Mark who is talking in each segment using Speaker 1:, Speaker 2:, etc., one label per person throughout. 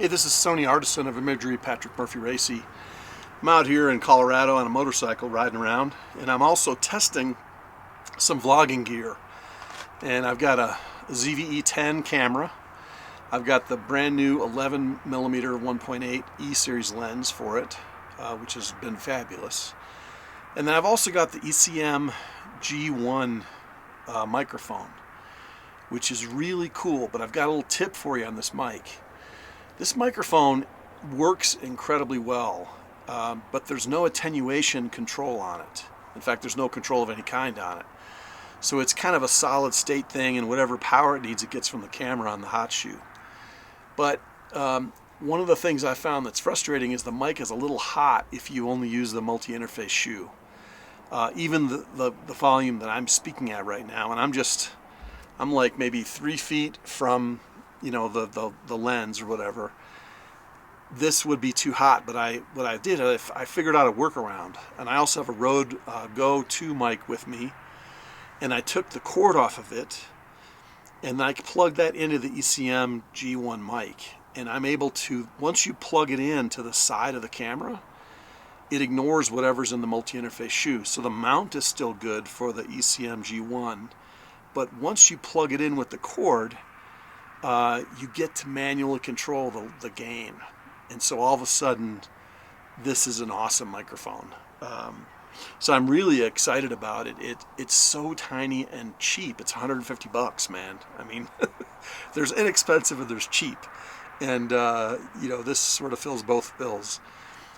Speaker 1: Hey, this is Sony Artisan of Imagery, Patrick Murphy Racy. I'm out here in Colorado on a motorcycle riding around, and I'm also testing some vlogging gear. And I've got a ZVE10 camera. I've got the brand new 11mm 1.8 E-series lens for it, which has been fabulous. And then I've also got the ECM-G1 microphone, which is really cool. But I've got a little tip for you on this mic. This microphone works incredibly well, but there's no attenuation control on it. In fact, there's no control of any kind on it. So it's kind of a solid state thing, and whatever power it needs, it gets from the camera on the hot shoe. But one of the things I found that's frustrating is the mic is a little hot if you only use the multi-interface shoe. Even the volume that I'm speaking at right now, and I'm like maybe 3 feet from the lens or whatever. This would be too hot, but what I did, I figured out a workaround. And I also have a Rode Goto mic with me, and I took the cord off of it and I plugged that into the ECM-G1 mic, and I'm able to, once you plug it in to the side of the camera, it ignores whatever's in the multi-interface shoe. So the mount is still good for the ECM-G1, but once you plug it in with the cord, you get to manually control the gain. And so all of a sudden, this is an awesome microphone. So I'm really excited about it. It's so tiny and cheap. It's $150, man. I mean, there's inexpensive and there's cheap. And, this sort of fills both bills.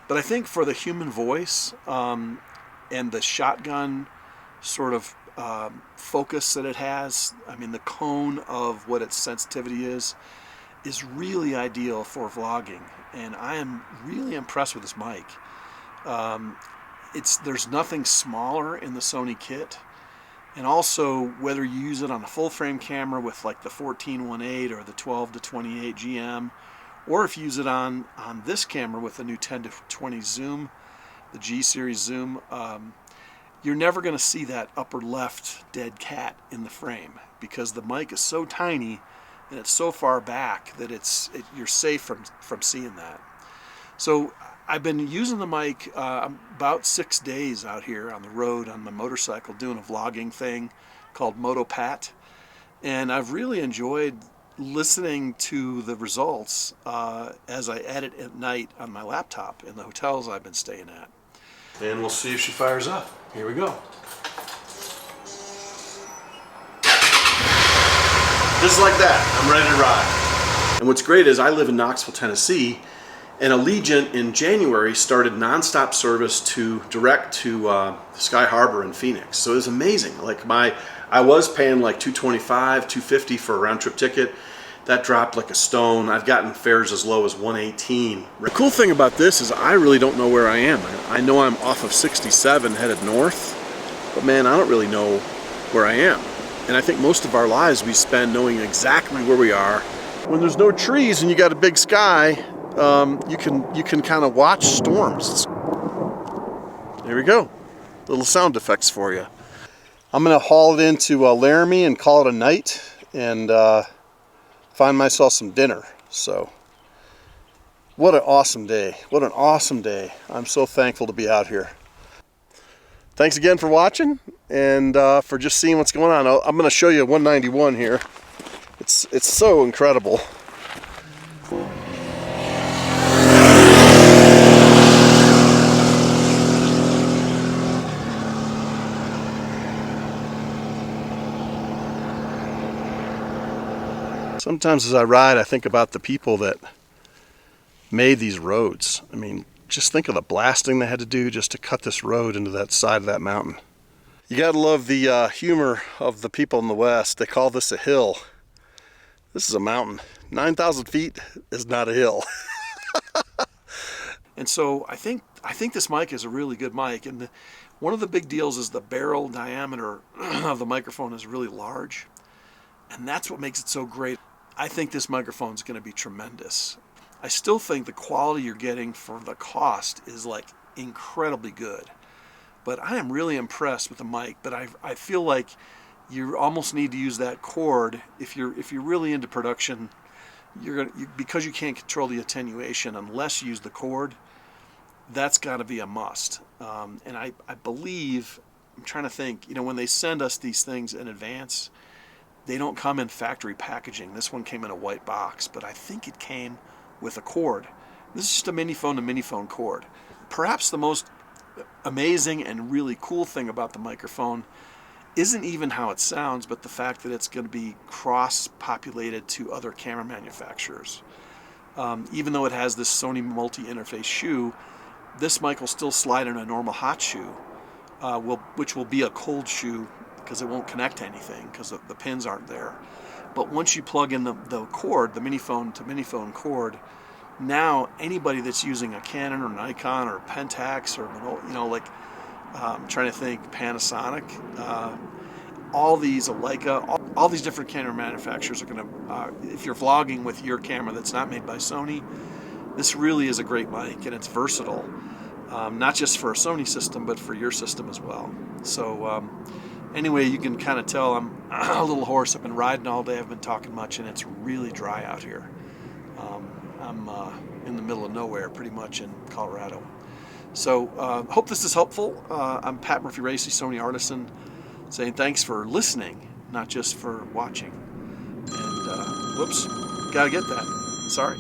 Speaker 1: But I think for the human voice and the shotgun sort of focus that it has, I mean, the cone of what its sensitivity is really ideal for vlogging. And I am really impressed with this mic. There's nothing smaller in the Sony kit, and also whether you use it on a full frame camera with like the 14-1.8 or the 12-28 GM, or if you use it on this camera with the new 10-20 zoom, the G series zoom, you're never going to see that upper left dead cat in the frame, because the mic is so tiny and it's so far back that you're safe from seeing that. So I've been using the mic about 6 days out here on the road on my motorcycle doing a vlogging thing called Motopat, and I've really enjoyed listening to the results as I edit at night on my laptop in the hotels I've been staying at. And we'll see if she fires up. Here we go. Just like that, I'm ready to ride. And what's great is I live in Knoxville, Tennessee, and Allegiant in January started nonstop service direct to Sky Harbor in Phoenix. So it was amazing. Like I was paying like $225, $250 for a round trip ticket. That dropped like a stone. I've gotten fares as low as $118. The cool thing about this is I really don't know where I am. I know I'm off of 67 headed north, but man, I don't really know where I am. And I think most of our lives we spend knowing exactly where we are. When there's no trees and you got a big sky, you can kind of watch storms. There we go. Little sound effects for you. I'm gonna haul it into Laramie and call it a night, and find myself some dinner. So what an awesome day. What an awesome day. I'm so thankful to be out here. Thanks again for watching and for just seeing what's going on. I'm going to show you 191 here. It's so incredible. Sometimes as I ride, I think about the people that made these roads. I mean, just think of the blasting they had to do just to cut this road into that side of that mountain. You gotta love the humor of the people in the West. They call this a hill. This is a mountain. 9,000 feet is not a hill. And so I think this mic is a really good mic. And one of the big deals is the barrel diameter of the microphone is really large. And that's what makes it so great. I think this microphone is going to be tremendous. I still think the quality you're getting for the cost is like incredibly good. But I am really impressed with the mic. But I feel like you almost need to use that cord if you're really into production because you can't control the attenuation unless you use the cord. That's got to be a must. And I believe, I'm trying to think, you know, when they send us these things in advance, they don't come in factory packaging. This one came in a white box, but I think it came with a cord. This is just a mini phone to mini phone cord. Perhaps the most amazing and really cool thing about the microphone isn't even how it sounds, but the fact that it's going to be cross-populated to other camera manufacturers. Even though it has this Sony multi-interface shoe, this mic will still slide in a normal hot shoe, which will be a cold shoe because it won't connect to anything because the pins aren't there. But once you plug in the cord, the mini phone to mini phone cord, now anybody that's using a Canon or Nikon or Pentax or, you know, like, I'm trying to think, Panasonic, all these, Leica, all these different camera manufacturers are going to, if you're vlogging with your camera that's not made by Sony, this really is a great mic, and it's versatile, not just for a Sony system, but for your system as well. So anyway, you can kind of tell I'm a little hoarse. I've been riding all day, I've been talking much, and it's really dry out here. I'm in the middle of nowhere, pretty much, in Colorado. So hope this is helpful. I'm Pat Murphy-Racy, Sony Artisan, saying thanks for listening, not just for watching. And whoops, gotta get that. Sorry.